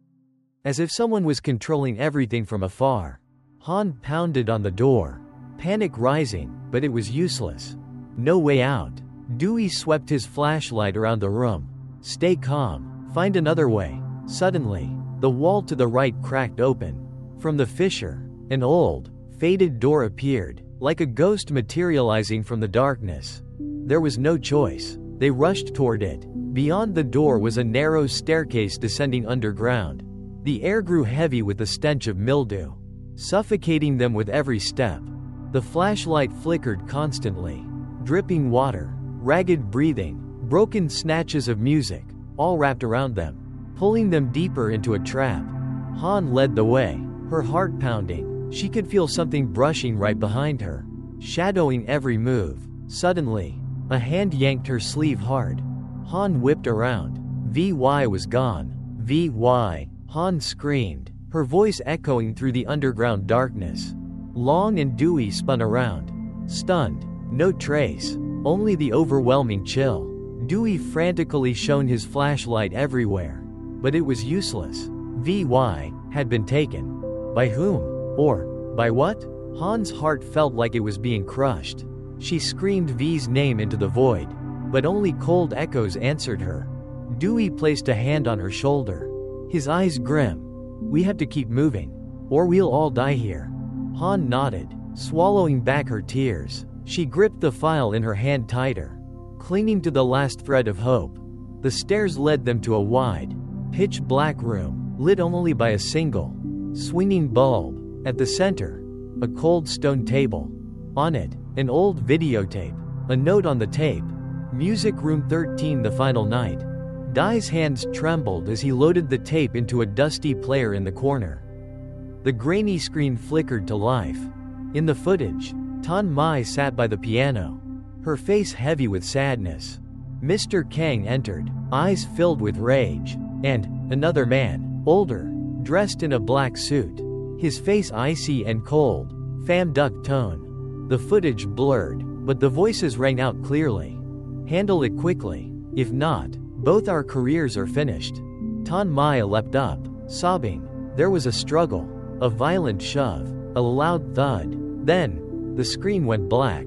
As if someone was controlling everything from afar. Han pounded on the door, panic rising, but it was useless. No way out. Dewey swept his flashlight around the room. Stay calm. Find another way. Suddenly, the wall to the right cracked open. From the fissure, an old, faded door appeared, like a ghost materializing from the darkness. There was no choice. They rushed toward it. Beyond the door was a narrow staircase descending underground. The air grew heavy with the stench of mildew, suffocating them with every step. The flashlight flickered constantly. Dripping water, ragged breathing, broken snatches of music, all wrapped around them, pulling them deeper into a trap. Han led the way, her heart pounding. She could feel something brushing right behind her, shadowing every move. Suddenly, a hand yanked her sleeve hard. Han whipped around. VY was gone. VY, Han screamed, her voice echoing through the underground darkness. Long and Dewey spun around. Stunned. No trace. Only the overwhelming chill. Dewey frantically shone his flashlight everywhere. But it was useless. VY had been taken. By whom? Or by what? Han's heart felt like it was being crushed. She screamed V's name into the void. But only cold echoes answered her. Dewey placed a hand on her shoulder. His eyes grim. We have to keep moving. Or we'll all die here. Han nodded, swallowing back her tears. She gripped the file in her hand tighter, clinging to the last thread of hope. The stairs led them to a wide, pitch-black room, lit only by a single, swinging bulb. At the center, a cold stone table. On it, an old videotape. A note on the tape. Music Room 13, the final night. Dai's hands trembled as he loaded the tape into a dusty player in the corner. The grainy screen flickered to life. In the footage, Tan Mai sat by the piano, her face heavy with sadness. Mr. Kang entered, eyes filled with rage, and another man, older, dressed in a black suit, his face icy and cold. Pham Duc tone. The footage blurred, but the voices rang out clearly. Handle it quickly. If not, both our careers are finished. Tan Mai leapt up, sobbing. There was a struggle, a violent shove, a loud thud. Then, the screen went black.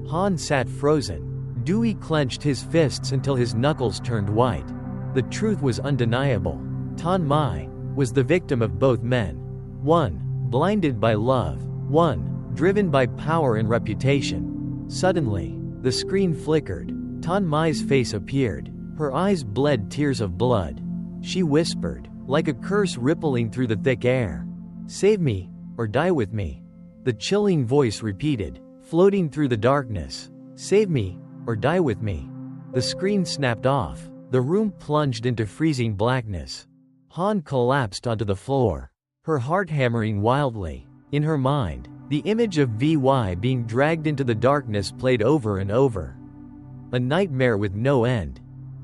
Han sat frozen. Dewey clenched his fists until his knuckles turned white. The truth was undeniable. Tan Mai was the victim of both men. One, blinded by love. One, driven by power and reputation. Suddenly, the screen flickered. Tan Mai's face appeared. Her eyes bled tears of blood. She whispered, like a curse rippling through the thick air. Save me, or die with me. The chilling voice repeated, floating through the darkness. Save me, or die with me. The screen snapped off. The room plunged into freezing blackness. Han collapsed onto the floor, her heart hammering wildly. In her mind, the image of VY being dragged into the darkness played over and over. A nightmare with no end.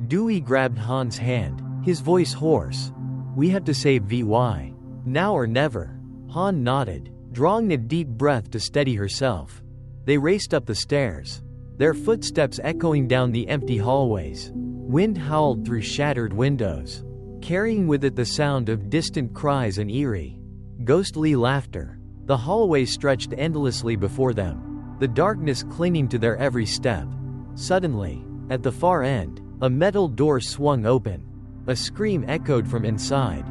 Dewey grabbed Han's hand, his voice hoarse. We have to save VY. Now or never. Han nodded, drawing a deep breath to steady herself. They raced up the stairs, their footsteps echoing down the empty hallways. Wind howled through shattered windows, carrying with it the sound of distant cries and eerie, ghostly laughter. The hallway stretched endlessly before them, the darkness clinging to their every step. Suddenly, at the far end, a metal door swung open. A scream echoed from inside.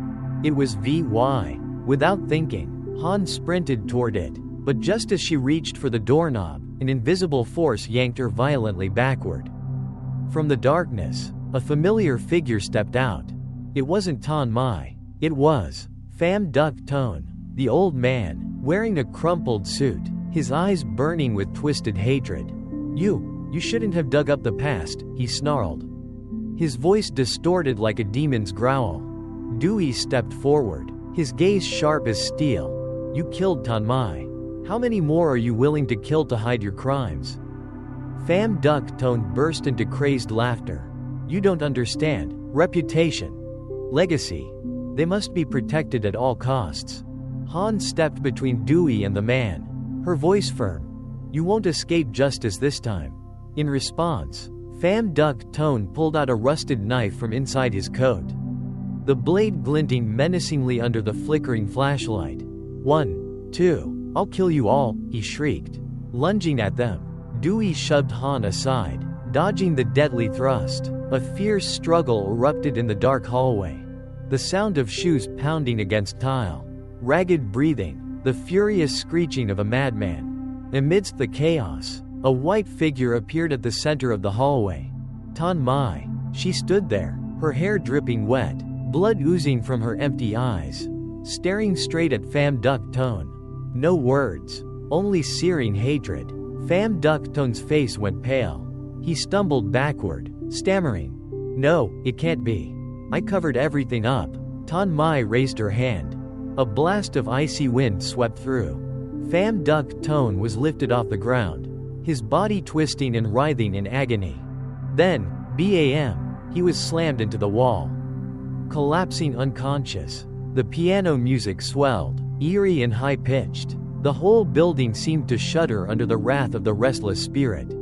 It was VY. Without thinking, Han sprinted toward it, but just as she reached for the doorknob, an invisible force yanked her violently backward. From the darkness, a familiar figure stepped out. It wasn't Tan Mai. It was Pham Duc Tone, the old man, wearing a crumpled suit, his eyes burning with twisted hatred. You shouldn't have dug up the past, he snarled. His voice distorted like a demon's growl. Dewey stepped forward, his gaze sharp as steel. You killed Tan Mai. How many more are you willing to kill to hide your crimes? Pham Duc Tone burst into crazed laughter. You don't understand. Reputation. Legacy. They must be protected at all costs. Han stepped between Dewey and the man, her voice firm. You won't escape justice this time. In response, Pham Duc Tone pulled out a rusted knife from inside his coat, the blade glinting menacingly under the flickering flashlight. 1, 2, I'll kill you all, he shrieked. Lunging at them, Dewey shoved Han aside, dodging the deadly thrust. A fierce struggle erupted in the dark hallway. The sound of shoes pounding against tile, ragged breathing, the furious screeching of a madman. Amidst the chaos, a white figure appeared at the center of the hallway. Tan Mai. She stood there, her hair dripping wet, blood oozing from her empty eyes, staring straight at Pham Duc Tone. No words, only searing hatred. Pham Duc Tone's face went pale. He stumbled backward, stammering. No, it can't be. I covered everything up. Tan Mai raised her hand. A blast of icy wind swept through. Pham Duc Tone was lifted off the ground, his body twisting and writhing in agony. Then, bam, he was slammed into the wall, collapsing unconscious. The piano music swelled, eerie and high-pitched. The whole building seemed to shudder under the wrath of the restless spirit.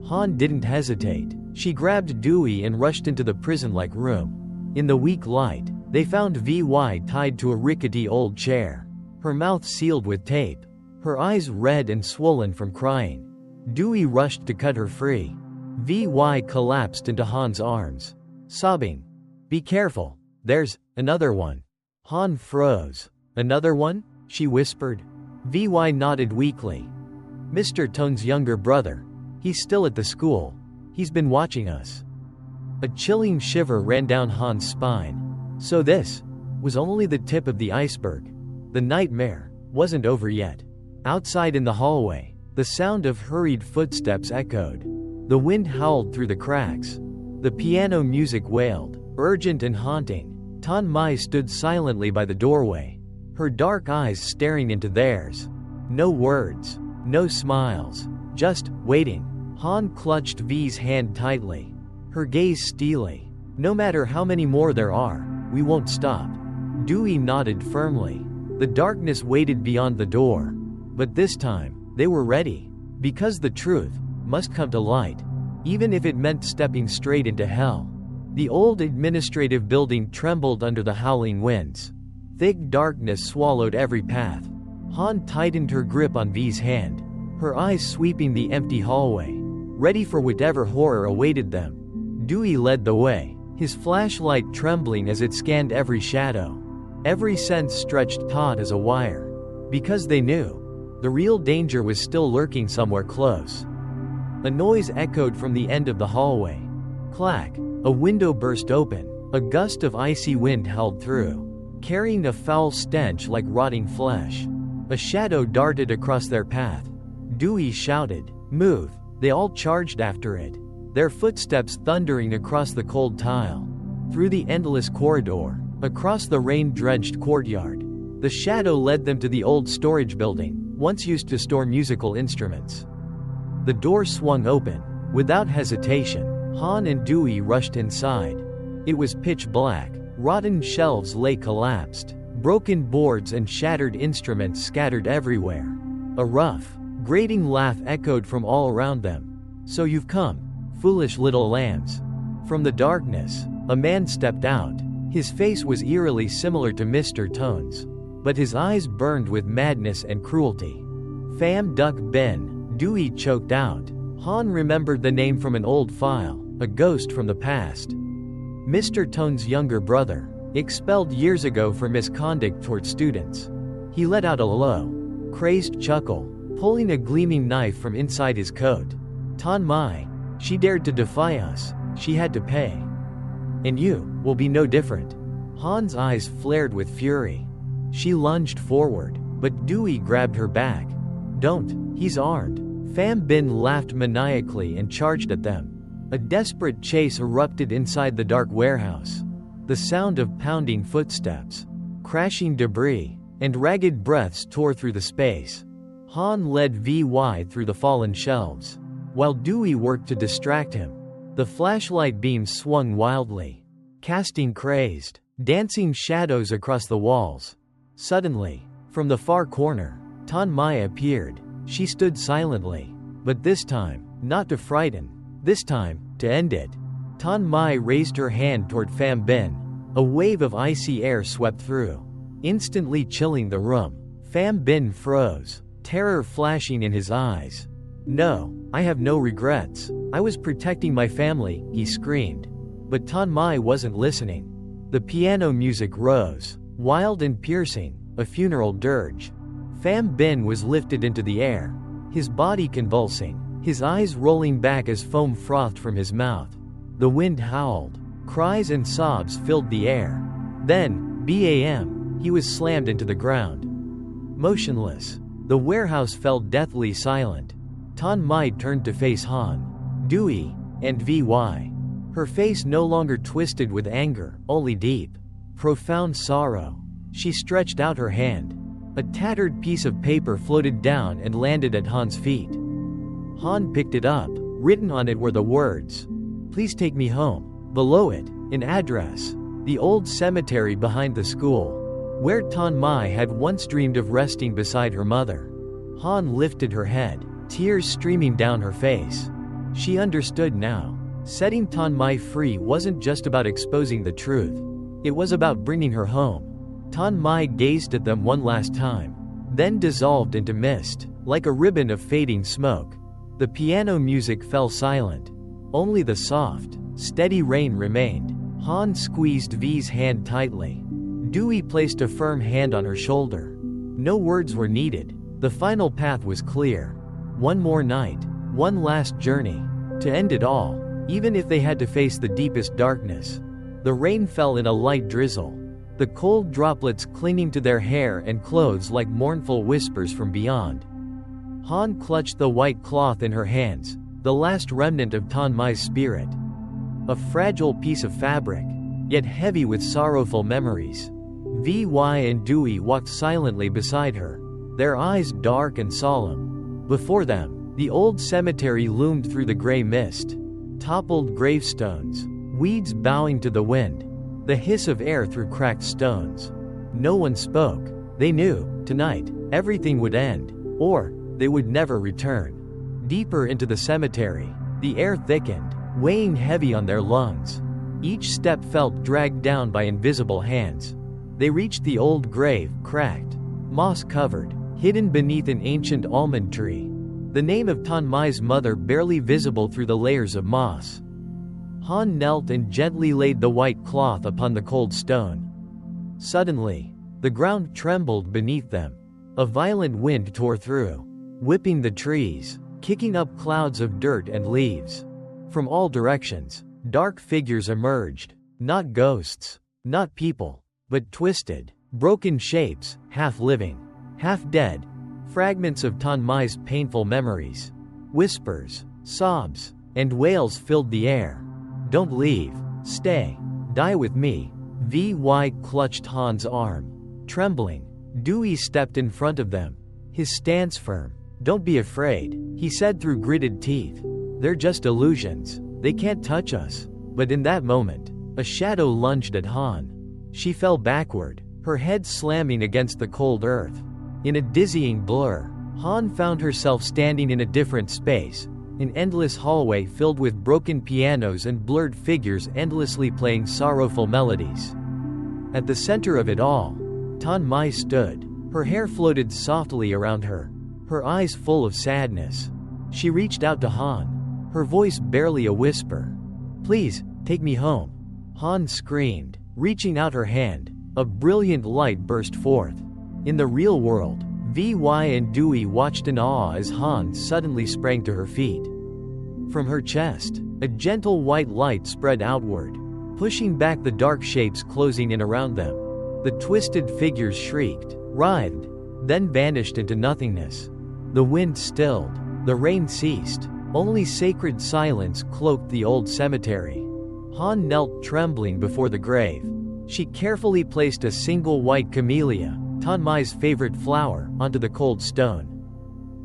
Han didn't hesitate. She grabbed Dewey and rushed into the prison-like room. In the weak light, they found Vi tied to a rickety old chair, her mouth sealed with tape, her eyes red and swollen from crying. Dewey rushed to cut her free. Vi collapsed into Han's arms, sobbing. "Be careful, there's another one." Han froze. "Another one?" she whispered. Vi nodded weakly. "Mr. Tone's younger brother. He's still at the school. He's been watching us." A chilling shiver ran down Han's spine. So this was only the tip of the iceberg. The nightmare wasn't over yet. Outside in the hallway, the sound of hurried footsteps echoed. The wind howled through the cracks. The piano music wailed, urgent and haunting. Tan Mai stood silently by the doorway, her dark eyes staring into theirs. No words, no smiles, just waiting. Han clutched V's hand tightly, her gaze steely. "No matter how many more there are, we won't stop." Dewey nodded firmly. The darkness waited beyond the door. But this time, they were ready. Because the truth must come to light, even if it meant stepping straight into hell. The old administrative building trembled under the howling winds. Thick darkness swallowed every path. Han tightened her grip on V's hand, her eyes sweeping the empty hallway, ready for whatever horror awaited them. Dewey led the way, his flashlight trembling as it scanned every shadow. Every sense stretched taut as a wire. Because they knew, the real danger was still lurking somewhere close. A noise echoed from the end of the hallway. Clack! A window burst open. A gust of icy wind howled through, carrying a foul stench like rotting flesh. A shadow darted across their path. Dewey shouted, "Move!" They all charged after it, their footsteps thundering across the cold tile. Through the endless corridor, across the rain-drenched courtyard. The shadow led them to the old storage building, once used to store musical instruments. The door swung open. Without hesitation, Han and Dewey rushed inside. It was pitch black. Rotten shelves lay collapsed. Broken boards and shattered instruments scattered everywhere. A rough, grating laugh echoed from all around them. "So you've come, foolish little lambs." From the darkness, a man stepped out. His face was eerily similar to Mr. Tone's, but his eyes burned with madness and cruelty. "Pham Duc Ben," Dewey choked out. Han remembered the name from an old file, a ghost from the past. Mr. Tone's younger brother, expelled years ago for misconduct toward students. He let out a low, crazed chuckle, pulling a gleaming knife from inside his coat. "Tan Mai, she dared to defy us. She had to pay. And you will be no different." Han's eyes flared with fury. She lunged forward, but Dewey grabbed her back. "Don't, he's armed." Pham Bin laughed maniacally and charged at them. A desperate chase erupted inside the dark warehouse. The sound of pounding footsteps, crashing debris, and ragged breaths tore through the space. Han led Vi through the fallen shelves, while Dewey worked to distract him. The flashlight beams swung wildly, casting crazed, dancing shadows across the walls. Suddenly, from the far corner, Tan Mai appeared. She stood silently, but this time, not to frighten, this time, to end it. Tan Mai raised her hand toward Pham Bin. A wave of icy air swept through, instantly chilling the room. Pham Bin froze, terror flashing in his eyes. "No, I have no regrets. I was protecting my family," he screamed. But Tan Mai wasn't listening. The piano music rose, wild and piercing, a funeral dirge. Pham Bin was lifted into the air, his body convulsing, his eyes rolling back as foam frothed from his mouth. The wind howled. Cries and sobs filled the air. Then, bam, he was slammed into the ground. Motionless, the warehouse fell deathly silent. Tan Mai turned to face Han, Dewey, and Vi. Her face no longer twisted with anger, only deep, profound sorrow. She stretched out her hand. A tattered piece of paper floated down and landed at Han's feet. Han picked it up. Written on it were the words, "Please take me home." Below it, an address. The old cemetery behind the school. where Tan Mai had once dreamed of resting beside her mother. Han lifted her head, tears streaming down her face. She understood now. Setting Tan Mai free wasn't just about exposing the truth. It was about bringing her home. Tan Mai gazed at them one last time, then dissolved into mist, like a ribbon of fading smoke. The piano music fell silent. Only the soft, steady rain remained. Han squeezed V's hand tightly. Dewey placed a firm hand on her shoulder. No words were needed. The final path was clear. One more night, one last journey, to end it all, even if they had to face the deepest darkness. The rain fell in a light drizzle, the cold droplets clinging to their hair and clothes like mournful whispers from beyond. Han clutched the white cloth in her hands, the last remnant of Tan Mai's spirit. A fragile piece of fabric, yet heavy with sorrowful memories. Vi and Dewey walked silently beside her, their eyes dark and solemn. Before them, the old cemetery loomed through the gray mist. Toppled gravestones, weeds bowing to the wind, the hiss of air through cracked stones. No one spoke. They knew, tonight, everything would end, or they would never return. Deeper into the cemetery, the air thickened, weighing heavy on their lungs. Each step felt dragged down by invisible hands. They reached the old grave, cracked, moss-covered, hidden beneath an ancient almond tree. The name of Tan Mai's mother barely visible through the layers of moss. Han knelt and gently laid the white cloth upon the cold stone. Suddenly, the ground trembled beneath them. A violent wind tore through, whipping the trees, kicking up clouds of dirt and leaves. From all directions, dark figures emerged, not ghosts, not people, but twisted, broken shapes, half living, half dead, fragments of Tan Mai's painful memories. Whispers, sobs, and wails filled the air. "Don't leave. Stay. Die with me." Vi clutched Han's arm. Trembling, Dewey stepped in front of them, his stance firm. "Don't be afraid," he said through gritted teeth. "They're just illusions. They can't touch us." But in that moment, a shadow lunged at Han. She fell backward, her head slamming against the cold earth. In a dizzying blur, Han found herself standing in a different space, an endless hallway filled with broken pianos and blurred figures endlessly playing sorrowful melodies. At the center of it all, Tan Mai stood. Her hair floated softly around her, her eyes full of sadness. She reached out to Han, her voice barely a whisper. "Please, take me home." Han screamed, reaching out her hand. A brilliant light burst forth. In the real world, Vi and Dewey watched in awe as Han suddenly sprang to her feet. From her chest, a gentle white light spread outward, pushing back the dark shapes closing in around them. The twisted figures shrieked, writhed, then vanished into nothingness. The wind stilled, the rain ceased, only sacred silence cloaked the old cemetery. Han knelt trembling before the grave. She carefully placed a single white camellia, Tan Mai's favorite flower, onto the cold stone.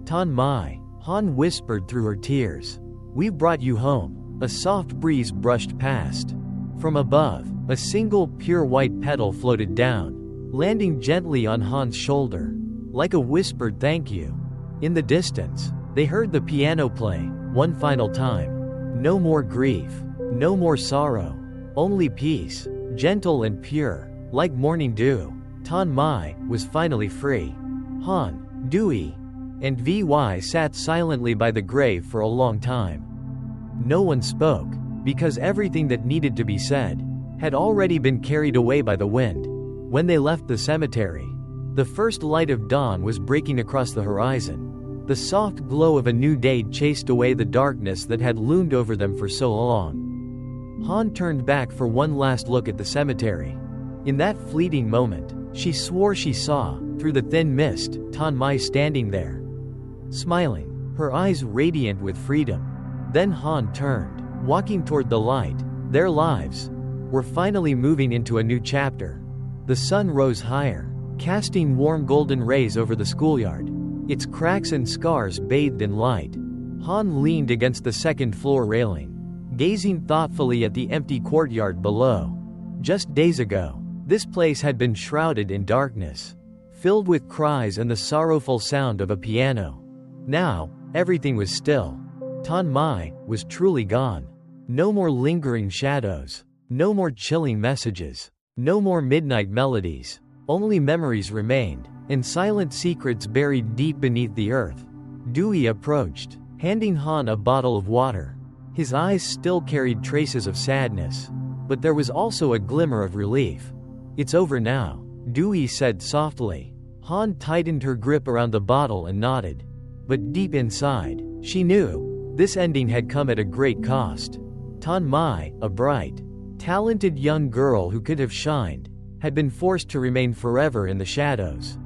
"Tan Mai," Han whispered through her tears. "We've brought you home." A soft breeze brushed past. From above, a single pure white petal floated down, landing gently on Han's shoulder, like a whispered thank you. In the distance, they heard the piano play, one final time. No more grief, no more sorrow, only peace, gentle and pure, like morning dew. Tan Mai was finally free. Han, Dewey, and Vi sat silently by the grave for a long time. No one spoke, because everything that needed to be said had already been carried away by the wind. When they left the cemetery, the first light of dawn was breaking across the horizon. The soft glow of a new day chased away the darkness that had loomed over them for so long. Han turned back for one last look at the cemetery. In that fleeting moment, she swore she saw, through the thin mist, Tan Mai standing there, smiling, her eyes radiant with freedom. Then Han turned, walking toward the light. Their lives were finally moving into a new chapter. The sun rose higher, casting warm golden rays over the schoolyard, its cracks and scars bathed in light. Han leaned against the second-floor railing, gazing thoughtfully at the empty courtyard below. Just days ago, This place had been shrouded in darkness, filled with cries and the sorrowful sound of a piano. Now, everything was still. Tan Mai was truly gone. No more lingering shadows. No more chilling messages. No more midnight melodies. Only memories remained, and silent secrets buried deep beneath the earth. Dewey approached, handing Han a bottle of water. His eyes still carried traces of sadness, but there was also a glimmer of relief. "It's over now," Dewey said softly. Han tightened her grip around the bottle and nodded. But deep inside, she knew, this ending had come at a great cost. Tan Mai, a bright, talented young girl who could have shined, had been forced to remain forever in the shadows.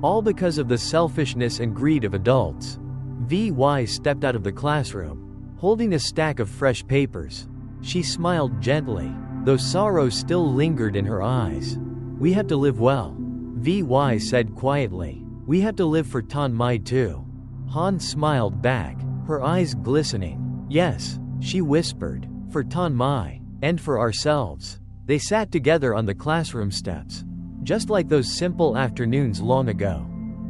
All because of the selfishness and greed of adults. Vi stepped out of the classroom, holding a stack of fresh papers. She smiled gently, though sorrow still lingered in her eyes. "We have to live well," Vi said quietly. "We have to live for Tan Mai too." Han smiled back, her eyes glistening. "Yes," she whispered, "for Tan Mai, and for ourselves." They sat together on the classroom steps, just like those simple afternoons long ago.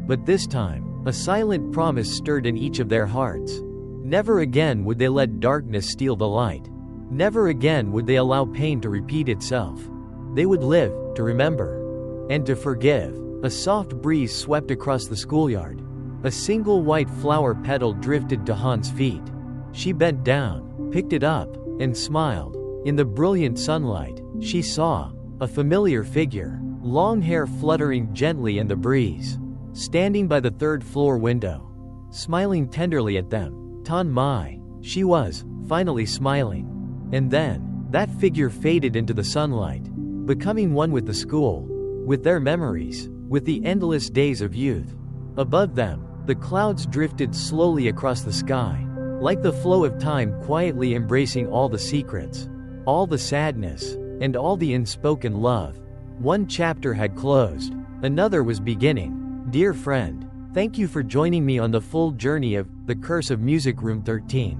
But this time, a silent promise stirred in each of their hearts. Never again would they let darkness steal the light. Never again would they allow pain to repeat itself. They would live, to remember, and to forgive. A soft breeze swept across the schoolyard. A single white flower petal drifted to Han's feet. She bent down, picked it up, and smiled. In the brilliant sunlight, she saw a familiar figure, long hair fluttering gently in the breeze, standing by the third-floor window, smiling tenderly at them. Tan Mai. She was, finally smiling. And then, that figure faded into the sunlight, becoming one with the school, with their memories, with the endless days of youth. Above them, the clouds drifted slowly across the sky, like the flow of time quietly embracing all the secrets, all the sadness, and all the unspoken love. One chapter had closed, another was beginning. Dear friend, thank you for joining me on the full journey of The Curse of Music Room 13.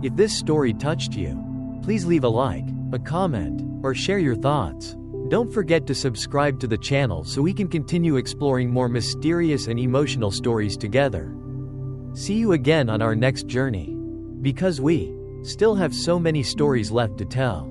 If this story touched you, please leave a like, a comment, or share your thoughts. Don't forget to subscribe to the channel so we can continue exploring more mysterious and emotional stories together. See you again on our next journey, because we still have so many stories left to tell.